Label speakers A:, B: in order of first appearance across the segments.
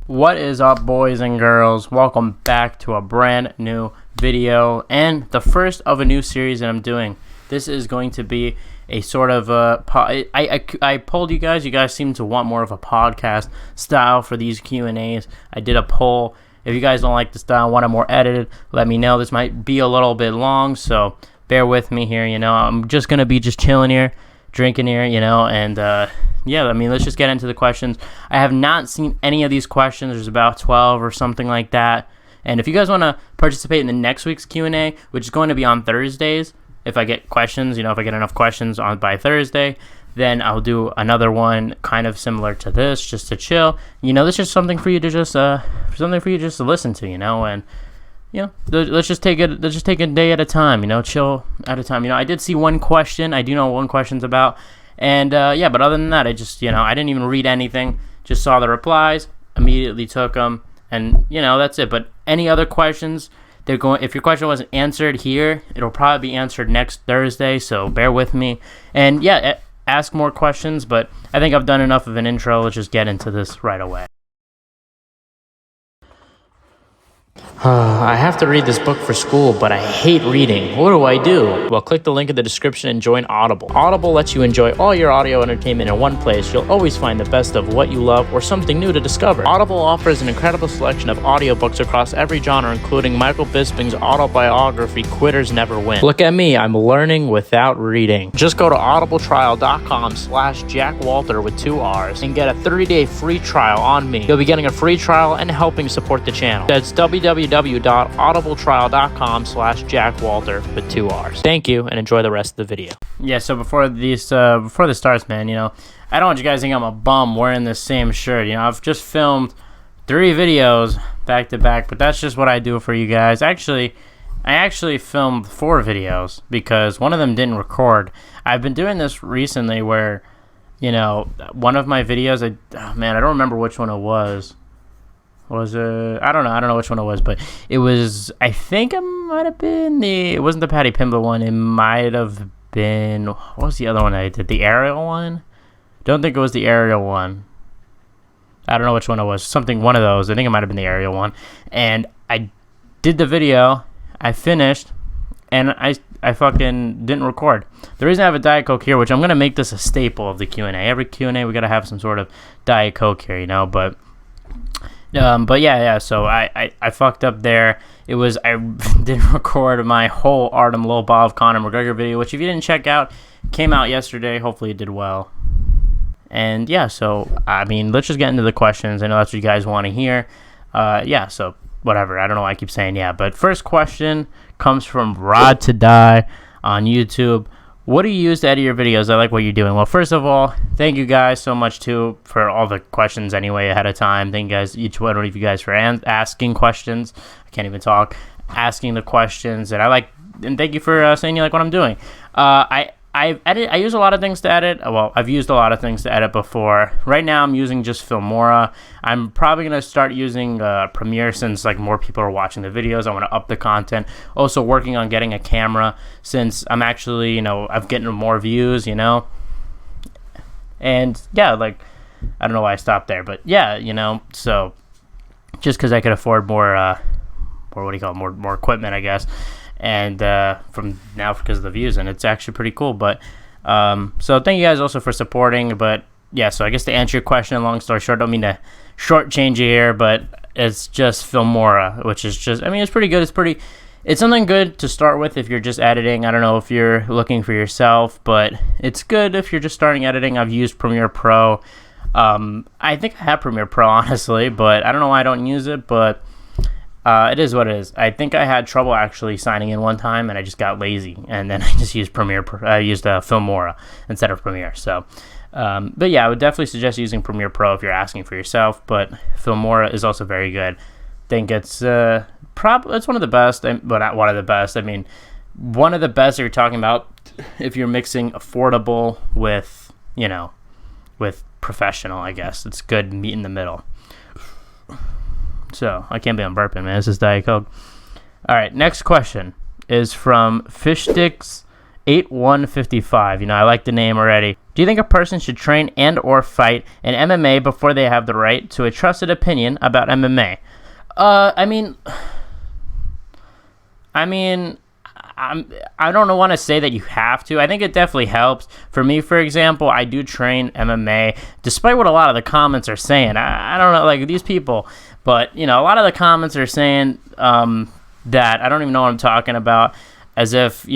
A: What is up, boys and girls? Welcome back to a brand new video and the first of a new series that I'm doing. This is going to be a sort of I polled you guys. You guys seem to want more of a podcast style for these Q&As. I did a poll. If you guys don't like the style, want it more edited, let me know. This might be a little bit long, so bear with me here. I'm just gonna be chilling here, drinking here, and yeah, let's just get into the questions. I have not seen any of these questions. There's about 12 or something like that. And if you guys want to participate in the next week's Q&A, which is going to be on Thursdays, if I get questions, if I get enough questions by Thursday, then I'll do another one kind of similar to this, just to chill. This is something for you to just listen to, and let's just take a day at a time, chill at a time. I did see one question. I do know what one question's about. And yeah, but other than that, I didn't even read anything. Just saw the replies, immediately took them, and that's it. But any other questions, if your question wasn't answered here, it'll probably be answered next Thursday. So bear with me, and yeah, ask more questions. But I think I've done enough of an intro. Let's just get into this right away. I have to read this book for school, but I hate reading. What do I do? Well, click the link in the description and join Audible. Audible lets you enjoy all your audio entertainment in one place. You'll always find the best of what you love or something new to discover. Audible offers an incredible selection of audiobooks across every genre, including Michael Bisping's autobiography, Quitters Never Win. Look at me, I'm learning without reading. Just go to audibletrial.com/JackWalter with 2 R's and get a 30-day free trial on me. You'll be getting a free trial and helping support the channel. That's www.audibletrial.com/JackWalter with 2 R's. Thank you, and enjoy the rest of the video. Yeah, so before this starts, man, I don't want you guys to think I'm a bum wearing this same shirt. I've just filmed 3 videos back to back, but that's just what I do for you guys. I actually filmed 4 videos because one of them didn't record. I've been doing this recently where, one of my videos, I don't remember which one it was. I don't know which one it was, but it was, I think it might have been it wasn't the Patty Pimblett one, it might have been, what was the other one I did, the aerial one? Don't think it was the aerial one. I don't know which one it was, one of those, I think it might have been the aerial one, and I did the video, I finished, and I fucking didn't record. The reason I have a Diet Coke here, which I'm going to make this a staple of the Q&A, every Q&A we got to have some sort of Diet Coke here, but yeah, so I fucked up there. I didn't record my whole Artem Lobov Conor McGregor video, which if you didn't check out, came out yesterday. Hopefully it did well. And yeah, so, let's just get into the questions. I know that's what you guys want to hear. Yeah, so whatever. I don't know why I keep saying yeah. But first question comes from Rod to Die on YouTube. What do you use to edit your videos? I like what you're doing. Well, first of all, thank you guys so much, too, for all the questions anyway ahead of time. Thank you guys, each one of you guys, for asking questions. I can't even talk. Asking the questions. And thank you for saying you like what I'm doing. I use a lot of things to edit. Well, I've used a lot of things to edit before. Right now, I'm using just Filmora. I'm probably going to start using Premiere since more people are watching the videos. I want to up the content. Also working on getting a camera since I'm actually, I'm getting more views, And yeah, I don't know why I stopped there, but yeah, so just because I could afford more equipment, I guess. And from now because of the views, and it's actually pretty cool. But so thank you guys also for supporting. But yeah, so I guess to answer your question, long story short, don't mean to shortchange you here, but it's just Filmora, which is just, it's pretty good. It's something good to start with if you're just editing. I don't know if you're looking for yourself, but it's good if you're just starting editing. I've used Premiere Pro. I think I have Premiere Pro, honestly, but I don't know why I don't use it, but it is what it is. I think I had trouble actually signing in one time, and I just got lazy, and then I just used Filmora instead of Premiere. So, but yeah, I would definitely suggest using Premiere Pro if you're asking for yourself. But Filmora is also very good. I think it's it's one of the best, but not one of the best. One of the best if you're talking about if you're mixing affordable with with professional. I guess it's good meet in the middle. So, I can't be on burping, man. This is Diet Coke. All right, next question is from Fishdicks8155. I like the name already. Do you think a person should train and or fight in MMA before they have the right to a trusted opinion about MMA? I don't want to say that you have to. I think it definitely helps. For me, for example, I do train MMA, despite what a lot of the comments are saying. I don't know, like these people, but a lot of the comments are saying that I don't even know what I'm talking about, as if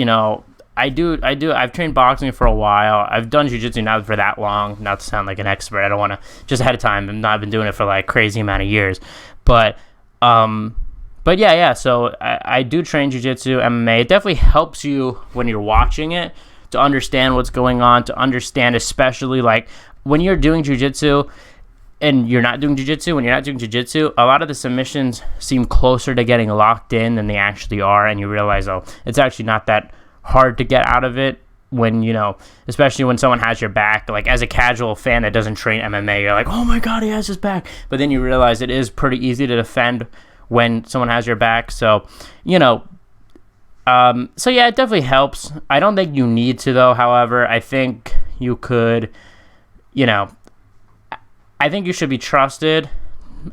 A: I've trained boxing for a while. I've done jiu-jitsu not for that long, not to sound like an expert. I don't want to, just ahead of time, I've been doing it for like crazy amount of years. But yeah, so I do train jiu-jitsu, MMA. It definitely helps you when you're watching it to understand what's going on, to understand, especially like when you're doing jiu-jitsu and you're not doing jiu-jitsu. When you're not doing jiu-jitsu, a lot of the submissions seem closer to getting locked in than they actually are, and you realize, oh, it's actually not that hard to get out of it when, especially when someone has your back. Like as a casual fan that doesn't train MMA, you're like, oh my God, he has his back. But then you realize it is pretty easy to defend when someone has your back. So, so yeah, it definitely helps. I don't think you need to though. However, I think you could, I think you should be trusted.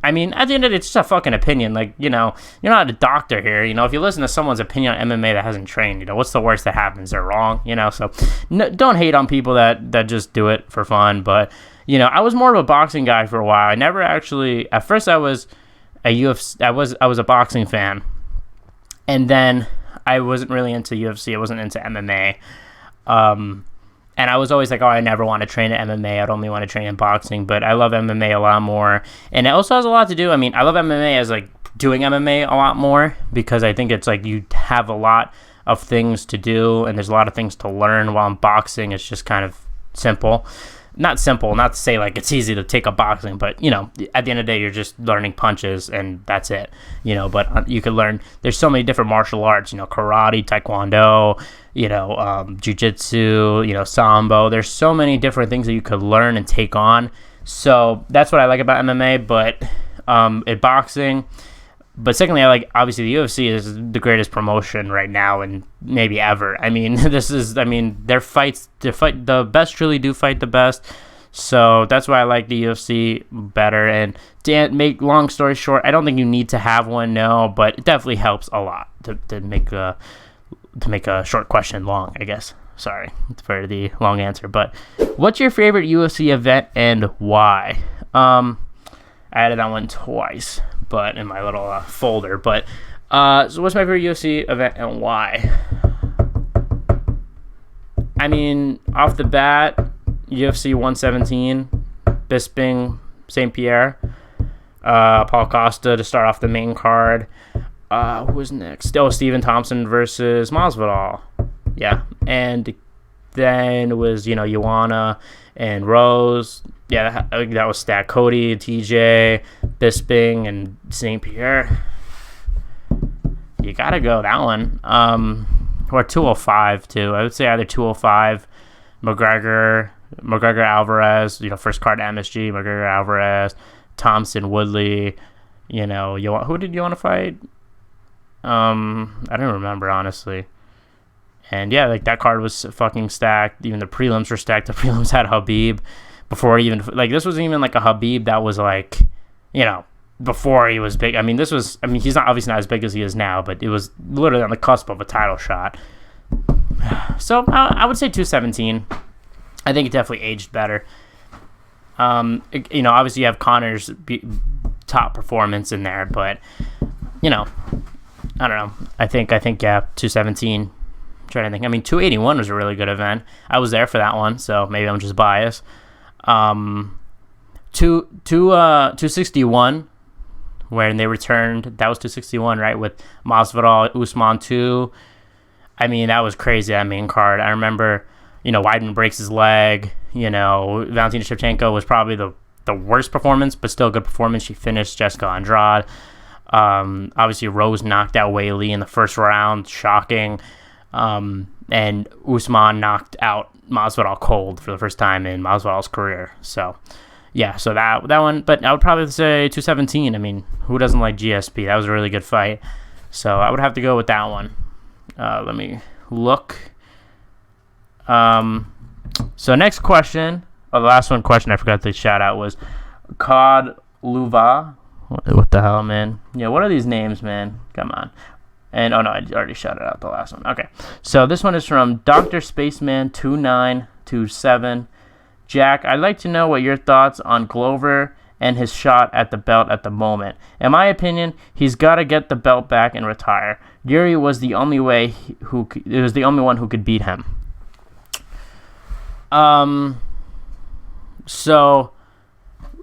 A: I mean, at the end of it, it's just a fucking opinion. Like, you're not a doctor here. If you listen to someone's opinion on MMA that hasn't trained, what's the worst that happens? They're wrong, So don't hate on people that just do it for fun. But, I was more of a boxing guy for a while. I never actually, at first I was a UFC, I was a boxing fan. And then I wasn't really into UFC. I wasn't into MMA. And I was always like, oh, I never want to train at MMA. I'd only want to train in boxing. But I love MMA a lot more. And it also has a lot to do. I mean, I love MMA as like doing MMA a lot more, because I think it's like you have a lot of things to do and there's a lot of things to learn, while in boxing it's just kind of simple. Not simple, not to say like it's easy to take up boxing, but at the end of the day, you're just learning punches and that's it. But you could learn, there's so many different martial arts, karate, taekwondo, jiu-jitsu, sambo. There's so many different things that you could learn and take on. So that's what I like about MMA, but at boxing. But secondly, I like, obviously the UFC is the greatest promotion right now and maybe ever. I mean, their fights, the best really do fight the best. So that's why I like the UFC better. And to make long story short, I don't think you need to have one, no, but it definitely helps a lot to make a short question long, I guess. Sorry for the long answer, but what's your favorite UFC event and why? I added that one twice, but in my little folder. But so what's my favorite UFC event and why? I mean, off the bat, UFC 117, Bisping, St. Pierre, Paul Costa to start off the main card. Who was next? Oh, Stephen Thompson versus Masvidal. Yeah, and then it was Joanna and Rose. Yeah, that was stacked. Cody, TJ, Bisping, and St. Pierre. You gotta go that one. Or 205 too. I would say either 205, McGregor Alvarez. First card MSG, McGregor Alvarez, Thompson Woodley. Who did you want to fight? I don't remember, honestly. And yeah, like that card was fucking stacked. Even the prelims were stacked. The prelims had Habib before even, like, this wasn't even like a Habib that was like, before he was big. I mean, he's not obviously not as big as he is now, but it was literally on the cusp of a title shot. So I would say 217. I think it definitely aged better. Obviously you have Connor's top performance in there, but I don't know. I think yeah, 217. I'm trying to think. I mean, 281 was a really good event. I was there for that one, so maybe I'm just biased. 261, when they returned, that was 261, right, with Masvidal, Usman 2. I mean, that was crazy, that main card. I remember, Weidman breaks his leg. Valentina Shevchenko was probably the worst performance, but still a good performance. She finished Jessica Andrade. Obviously, Rose knocked out Weili in the first round, shocking. And Usman knocked out Masvidal cold for the first time in Masvidal's career. So, yeah, so that one. But I would probably say 217. I mean, who doesn't like GSP? That was a really good fight. So I would have to go with that one. Let me look. So next question, the last question I forgot to shout out was Cod Luva. What the hell, man? Yeah, what are these names, man? Come on. And oh no, I already shouted out the last one. Okay, so this one is from Dr. Spaceman 2927. Jack, I'd like to know what your thoughts on Glover and his shot at the belt at the moment. In my opinion, he's got to get the belt back and retire. Yuri was the only one who could beat him. So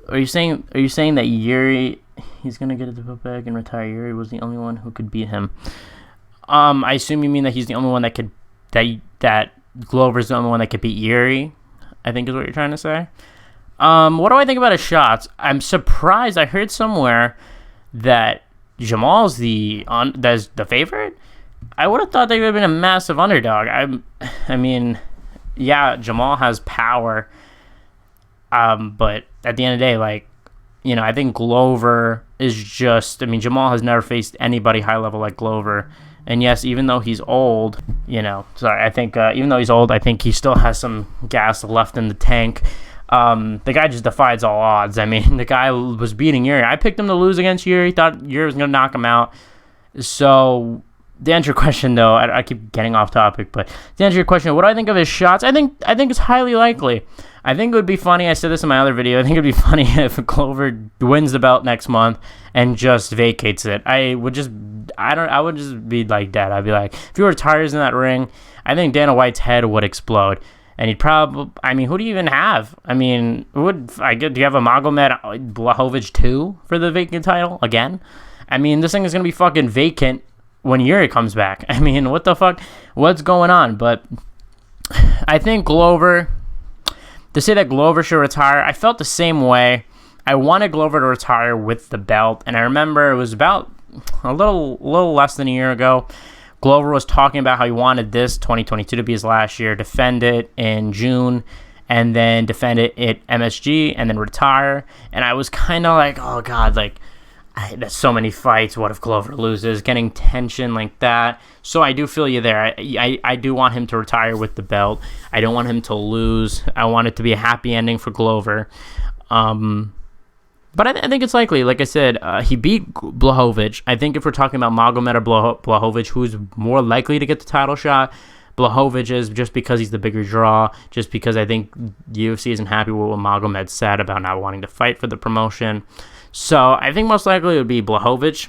A: are you saying that Yuri, he's gonna get the belt back and retire? Yuri was the only one who could beat him. I assume you mean that he's the only one that Glover's the only one that could beat Yuri, I think is what you're trying to say. What do I think about his shots? I'm surprised. I heard somewhere that Jamal's the favorite. I would have thought they would have been a massive underdog. I mean, yeah, Jamal has power, but at the end of the day, like, you know, I think Glover is just. I mean, Jamal has never faced anybody high level like Glover. And yes, even though he's old, I think even though he's old, I think he still has some gas left in the tank. The guy just defies all odds. I mean, the guy was beating Yuri. I picked him to lose against Yuri. Thought Yuri was going to knock him out. So, to answer your question, though, I keep getting off topic, but to answer your question, what do I think of his shots? I think it's highly likely. I think it would be funny. I said this in my other video. I think it would be funny if Glover wins the belt next month and just vacates it. I would just be like dead. I'd be like, if he retires in that ring, I think Dana White's head would explode. And he'd probably, I mean, who do you even have? I mean, do you have a Magomed Blachowicz 2 for the vacant title again? I mean, this thing is going to be fucking vacant when Yuri comes back. I mean, what the fuck? What's going on? But I think Glover, to say that Glover should retire, I felt the same way. I wanted Glover to retire with the belt. And I remember it was about a little less than a year ago. Glover was talking about how he wanted this 2022 to be his last year, defend it in June, and then defend it at MSG, and then retire. And I was kind of like, oh God, like, there's so many fights. What if Glover loses? Getting tension like that. So I do feel you there. I do want him to retire with the belt. I don't want him to lose. I want it to be a happy ending for Glover. But I think it's likely. Like I said, he beat Blachowicz. I think if we're talking about Magomed or Blachowicz, who's more likely to get the title shot, Blachowicz is, just because he's the bigger draw, just because I think UFC isn't happy with what Magomed said about not wanting to fight for the promotion. So I think most likely it would be Blachowicz.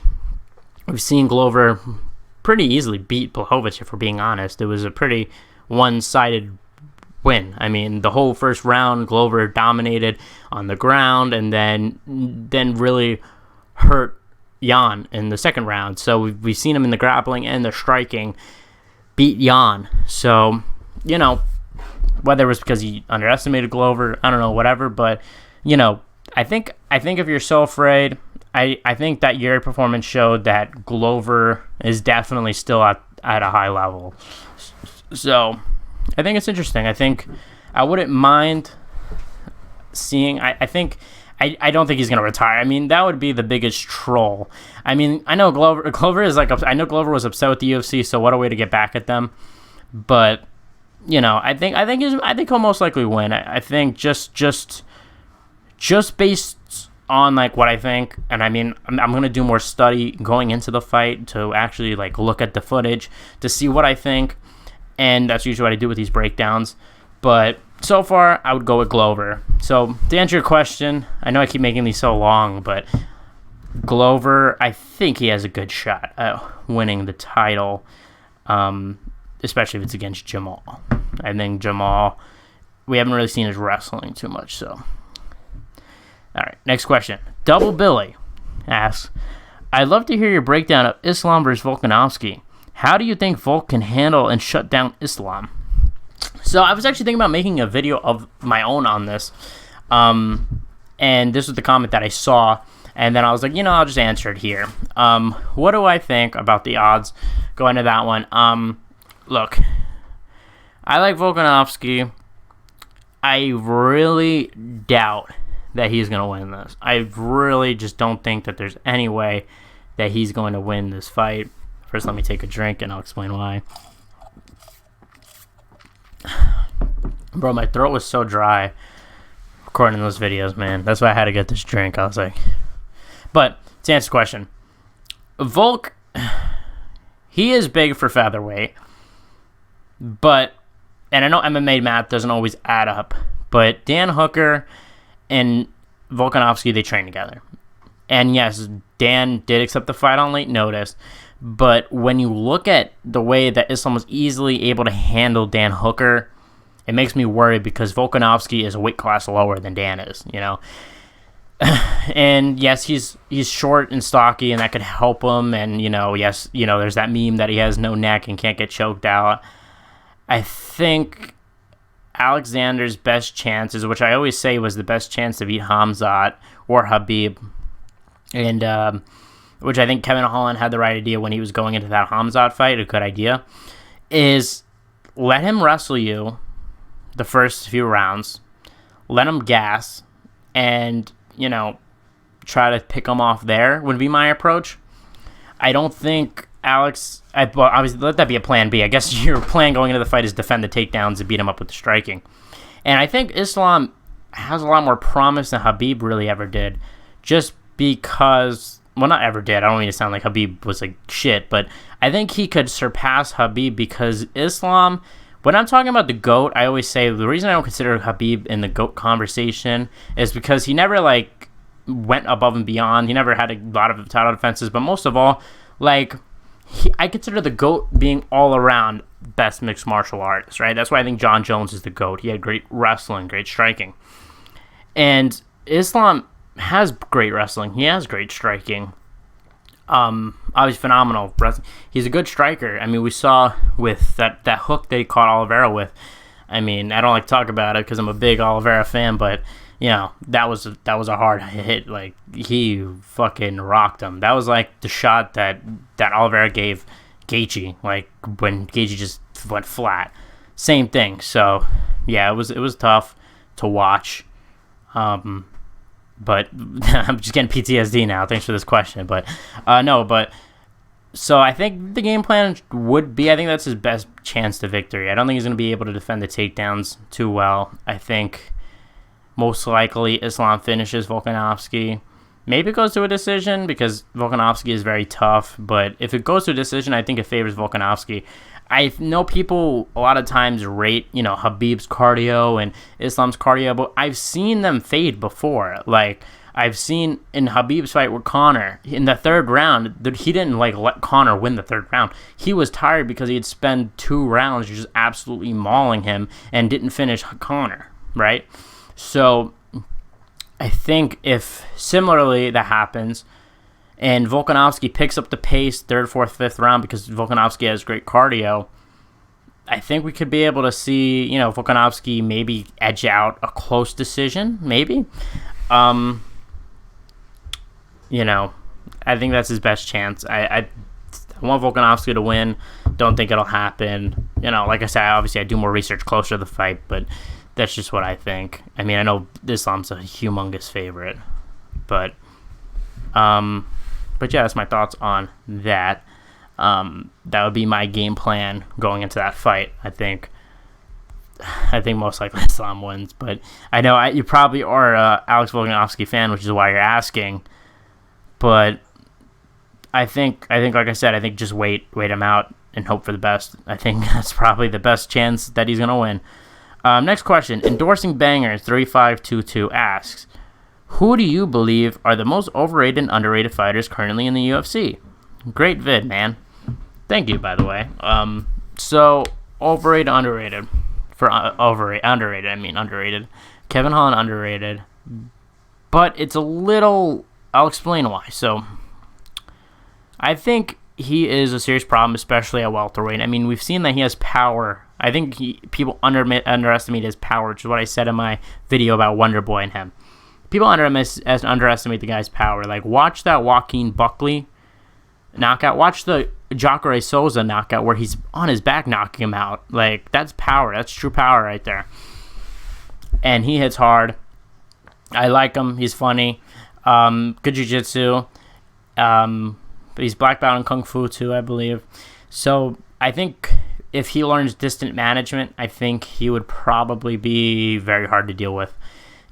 A: We've seen Glover pretty easily beat Blachowicz, if we're being honest. It was a pretty one-sided win. I mean, the whole first round, Glover dominated on the ground and then really hurt Jan in the second round. So we've seen him in the grappling and the striking beat Jan. So, you know, whether it was because he underestimated Glover, I don't know, whatever. But, you know, I think if you're so afraid, I think that Yuri performance showed that Glover is definitely still at a high level. So I think it's interesting. I think I wouldn't mind seeing. I don't think he's gonna retire. I mean, that would be the biggest troll. I mean, I know Glover is like. I know Glover was upset with the UFC, so what a way to get back at them. But you know, I think he'll most likely win. I think just based on like what I think, and I mean, I'm gonna do more study going into the fight to actually like look at the footage to see what I think. And that's usually what I do with these breakdowns. But so far, I would go with Glover. So to answer your question, I know I keep making these so long, but Glover, I think he has a good shot at winning the title, especially if it's against Jamal. I think Jamal, we haven't really seen his wrestling too much. So, all right, next question. Double Billy asks, I'd love to hear your breakdown of Islam versus Volkanovski. How do you think Volk can handle and shut down Islam? So I was actually thinking about making a video of my own on this. And this was the comment that I saw. And then I was like, I'll just answer it here. What do I think about the odds going to that one? Look, I like Volkanovski. I really doubt that he's going to win this. I really just don't think that there's any way that he's going to win this fight. First, let me take a drink, and I'll explain why. Bro, my throat was so dry recording those videos, man. That's why I had to get this drink. I was like... But, to answer the question, Volk, he is big for featherweight, but... And I know MMA math doesn't always add up, but Dan Hooker and Volkanovski, they train together. And yes, Dan did accept the fight on late notice, but when you look at the way that Islam was easily able to handle Dan Hooker, it makes me worry because Volkanovski is a weight class lower than Dan is, you know. And yes, he's short and stocky, and that could help him. And yes, there's that meme that he has no neck and can't get choked out. I think Alexander's best chances, which I always say was the best chance to beat Khamzat or Khabib, and which I think Kevin Holland had the right idea when he was going into that Khamzat fight, a good idea, is let him wrestle you the first few rounds, let him gas, and, try to pick him off there would be my approach. I don't think obviously, let that be a plan B. I guess your plan going into the fight is defend the takedowns and beat him up with the striking. And I think Islam has a lot more promise than Khabib really ever did, just because, well, not ever did. I don't mean to sound like Khabib was like shit, but I think he could surpass Khabib because Islam, when I'm talking about the GOAT, I always say the reason I don't consider Khabib in the GOAT conversation is because he never, went above and beyond. He never had a lot of title defenses, but most of all, I consider the GOAT being all-around best mixed martial artist, right? That's why I think John Jones is the GOAT. He had great wrestling, great striking. And Islam has great wrestling. He has great striking. Obviously phenomenal wrestling. He's a good striker. I mean, we saw with that hook that he caught Oliveira with. I mean, I don't like to talk about it because I'm a big Oliveira fan, but... that was a hard hit. He fucking rocked him. That was like the shot that Oliveira gave Gaethje, when Gaethje just went flat. Same thing. So, yeah, it was tough to watch. But I'm just getting PTSD now. Thanks for this question. But so I think the game plan would be, I think that's his best chance to victory. I don't think he's going to be able to defend the takedowns too well. I think most likely Islam finishes Volkanovski. Maybe it goes to a decision because Volkanovski is very tough. But if it goes to a decision, I think it favors Volkanovski. I know people a lot of times rate, Khabib's cardio and Islam's cardio, but I've seen them fade before. I've seen in Khabib's fight with Conor, in the third round, he didn't let Conor win the third round. He was tired because he had spent 2 rounds just absolutely mauling him and didn't finish Conor, right? So I think if similarly that happens and Volkanovski picks up the pace 3rd, 4th, 5th round because Volkanovski has great cardio, I think we could be able to see, Volkanovski maybe edge out a close decision, maybe. I think that's his best chance. I want Volkanovski to win. Don't think it'll happen. Like I said, obviously I do more research closer to the fight, but that's just what I think. I mean, I know Islam's a humongous favorite, but yeah, that's my thoughts on that. That would be my game plan going into that fight. I think most likely Islam wins, but I know you probably are a Alex Volkanovski fan, which is why you're asking. But I think, like I said, I think just wait him out and hope for the best. I think that's probably the best chance that he's gonna win. Next question. Endorsing Bangers 3522 asks, who do you believe are the most overrated and underrated fighters currently in the UFC? Great vid, man. Thank you, by the way. So overrated, underrated. For underrated, I mean underrated. Kevin Holland underrated, but it's a little. I'll explain why. So I think he is a serious problem, especially at welterweight. I mean, we've seen that he has power. I think people underestimate his power, which is what I said in my video about Wonder Boy and him. People underestimate the guy's power. Watch that Joaquin Buckley knockout. Watch the Jacare Souza knockout where he's on his back knocking him out. That's power. That's true power right there. And he hits hard. I like him. He's funny. Good jiu-jitsu. He's black belt in Kung Fu too, I believe. So I think if he learns distant management, I think he would probably be very hard to deal with.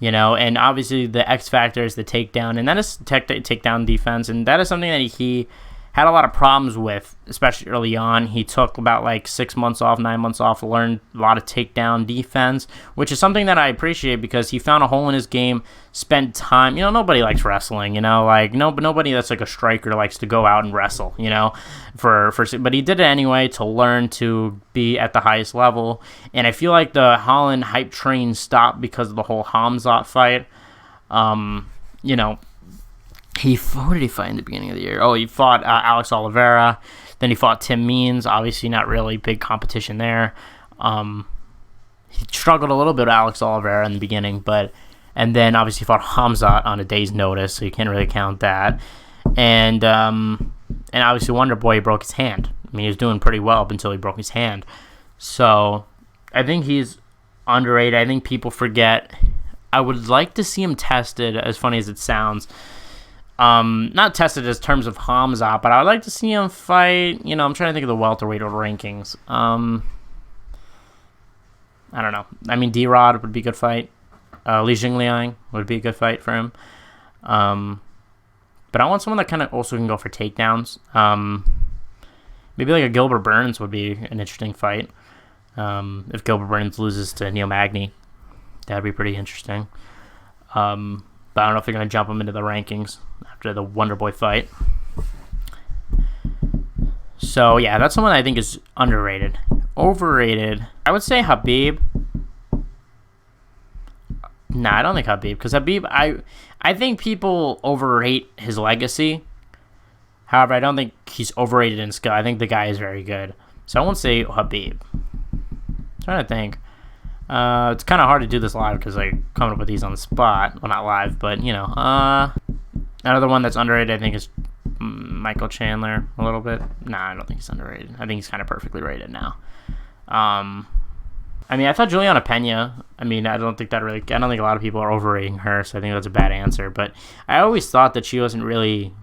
A: And obviously the X factor is the takedown, and that is takedown defense, and that is something that he had a lot of problems with, especially early on. He took about 9 months off, learned a lot of takedown defense, which is something that I appreciate because he found a hole in his game, spent time. Nobody likes wrestling, nobody that's a striker likes to go out and wrestle, but he did it anyway to learn to be at the highest level. And I feel like the Holland hype train stopped because of the whole Hamzat fight. Who did he fight in the beginning of the year? Oh, he fought Alex Oliveira. Then he fought Tim Means. Obviously, not really big competition there. He struggled a little bit with Alex Oliveira in the beginning, and then obviously fought Hamzat on a day's notice, so you can't really count that. And obviously Wonder Boy broke his hand. He was doing pretty well up until he broke his hand. So I think he's underrated. I think people forget. I would like to see him tested, as funny as it sounds. Not tested as terms of Hamzat, but I would like to see him fight. I'm trying to think of the welterweight rankings. I don't know. D-Rod would be a good fight. Li Jingliang would be a good fight for him. But I want someone that kind of also can go for takedowns. Maybe a Gilbert Burns would be an interesting fight. If Gilbert Burns loses to Neil Magny, that'd be pretty interesting. But I don't know if they're going to jump him into the rankings after the Wonder Boy fight. So, yeah, that's someone I think is underrated. Overrated, I would say Khabib. Nah, I don't think Khabib, because Khabib, I think people overrate his legacy. However, I don't think he's overrated in skill. I think the guy is very good. So I won't say Khabib. I'm trying to think. It's kind of hard to do this live because I'm coming up with these on the spot. Well, not live, but, another one that's underrated, I think, is Michael Chandler a little bit. Nah, I don't think he's underrated. I think he's kind of perfectly rated now. I thought Juliana Pena, I don't think a lot of people are overrating her, so I think that's a bad answer. But I always thought that she wasn't really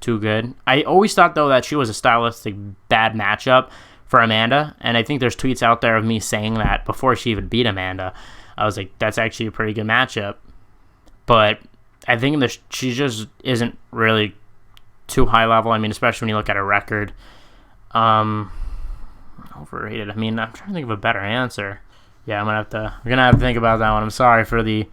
A: too good. I always thought, though, that she was a stylistic bad matchup for Amanda, and I think there's tweets out there of me saying that before she even beat Amanda. I was like, that's actually a pretty good matchup. But I think that she just isn't really too high level. Especially when you look at her record. Overrated. I'm trying to think of a better answer. Yeah, we're gonna have to think about that one. I'm sorry for the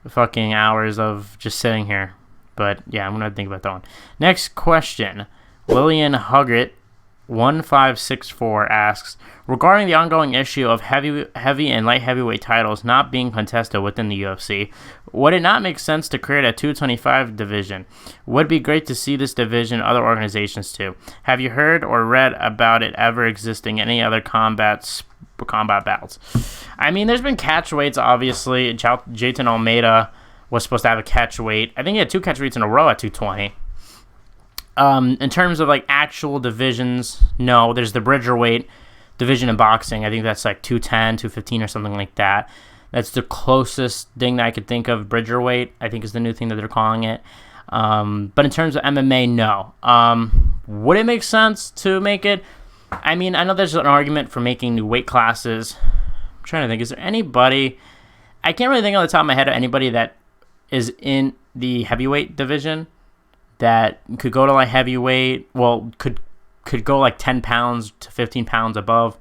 A: fucking hours of just sitting here. But yeah, I'm gonna have to think about that one. Next question. Lillian Huggett 1564 asks, regarding the ongoing issue of heavy and light heavyweight titles not being contested within the UFC, would it not make sense to create a 225 division? Would be great to see this division other organizations too. Have you heard or read about it ever existing in any other combat bouts? There's been catch weights, obviously. Jayton Almeida was supposed to have a catch weight. I think he had 2 catch weights in a row at 220. In terms of actual divisions, no. There's the Bridgerweight division in boxing. I think that's 210, 215 or something like that. That's the closest thing that I could think of. Bridgerweight, I think, is the new thing that they're calling it. But in terms of MMA, no. Would it make sense to make it? I know there's an argument for making new weight classes. I'm trying to think. Is there anybody? I can't really think on the top of my head of anybody that is in the heavyweight division that could go to heavyweight. Well, could go 10 pounds to 15 pounds above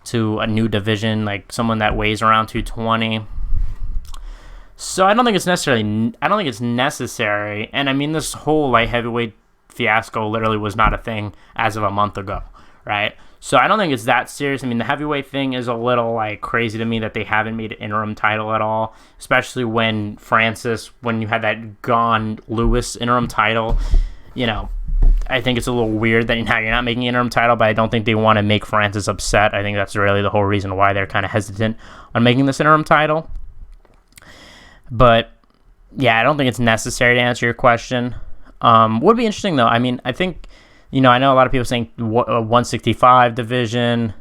A: to a new division, someone that weighs around 220. So I don't think it's necessary. And this whole light heavyweight fiasco literally was not a thing as of a month ago, right? So I don't think it's that serious. The heavyweight thing is a little crazy to me that they haven't made an interim title at all, especially when you had that Gone Lewis interim title. I think it's a little weird that you're not making an interim title, but I don't think they want to make Francis upset. I think that's really the whole reason why they're kind of hesitant on making this interim title. But yeah, I don't think it's necessary to answer your question. Would be interesting though. I think, I know a lot of people saying 165 division.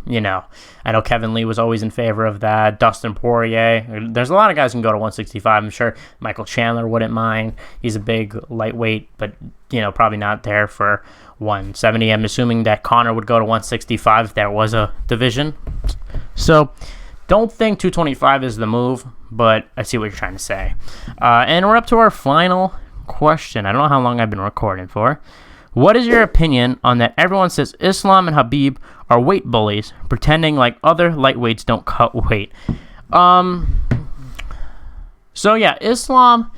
A: You know, I know Kevin Lee was always in favor of that. Dustin Poirier. There's a lot of guys who can go to 165. I'm sure Michael Chandler wouldn't mind. He's a big lightweight, but, you know, probably not there for 170. I'm assuming that Conor would go to 165 if there was a division. So, don't think 225 is the move, but I see what you're trying to say. And we're up to our final question. I don't know how long I've been recording for. What is your opinion on that everyone says Islam and Khabib are weight bullies, pretending like other lightweights don't cut weight? So yeah, Islam,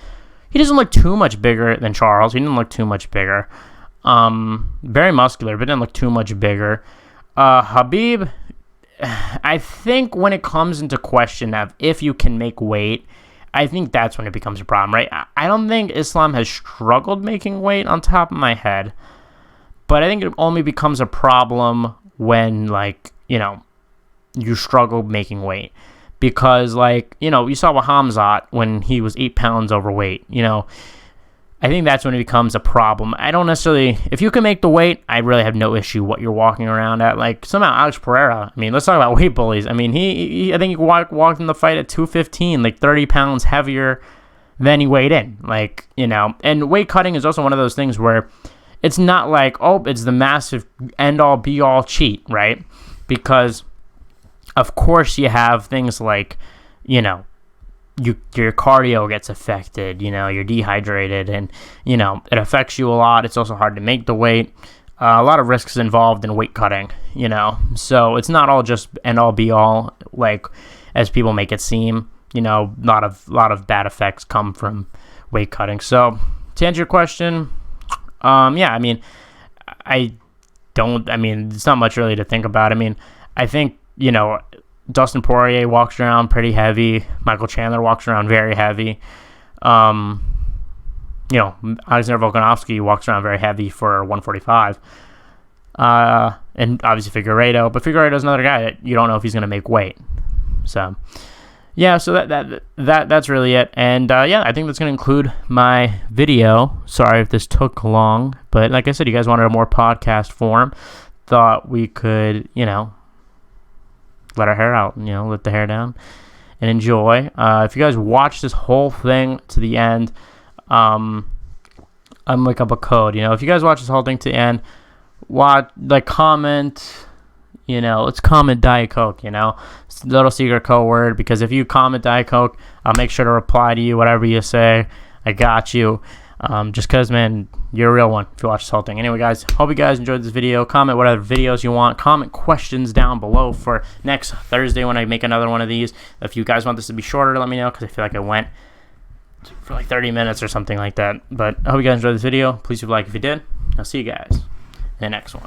A: he doesn't look too much bigger than Charles. He didn't look too much bigger. Very muscular, but didn't look too much bigger. Khabib, I think when it comes into question of if you can make weight, I think that's when it becomes a problem, right? I don't think Islam has struggled making weight on top of my head, but I think it only becomes a problem when, like, you know, you struggle making weight. Because, like, you know, you saw with Hamzat when he was 8 pounds overweight, you know, I think that's when it becomes a problem. I don't necessarily, if you can make the weight, I really have no issue what you're walking around at. Like, somehow Alex Pereira, I mean, let's talk about weight bullies. I mean, I think he walked in the fight at 215, like 30 pounds heavier than he weighed in. Like, you know, and weight cutting is also one of those things where it's not like, oh, it's the massive end-all, be-all cheat, right? Because, of course, you have things like, you know, your cardio gets affected, you know, you're dehydrated, and, you know, it affects you a lot. It's also hard to make the weight. A lot of risks involved in weight cutting, you know, so it's not all just end all be all, like, as people make it seem. You know, a lot of bad effects come from weight cutting. So to answer your question, yeah, I mean, it's not much really to think about. I mean, I think, you know, Dustin Poirier walks around pretty heavy. Michael Chandler walks around very heavy. You know, Alexander Volkanovski walks around very heavy for 145. And obviously Figueiredo. But Figueiredo's another guy that you don't know if he's going to make weight. So, yeah, so that's really it. And, yeah, I think that's going to include my video. Sorry if this took long. But like I said, you guys wanted a more podcast form. Thought we could, you know, let our hair out, you know, let the hair down and enjoy. If you guys watch this whole thing to the end, I'm like up a code, you know, if you guys watch this whole thing to the end, comment, you know, let's comment Diet Coke, you know, it's a little secret code word, because if you comment Diet Coke, I'll make sure to reply to you, whatever you say, I got you. Just because, man, you're a real one if you watch this whole thing. Anyway, guys, hope you guys enjoyed this video. Comment what other videos you want. Comment questions down below for next Thursday when I make another one of these. If you guys want this to be shorter, let me know, because I feel like I went for like 30 minutes or something like that. But I hope you guys enjoyed this video. Please leave a like if you did. I'll see you guys in the next one.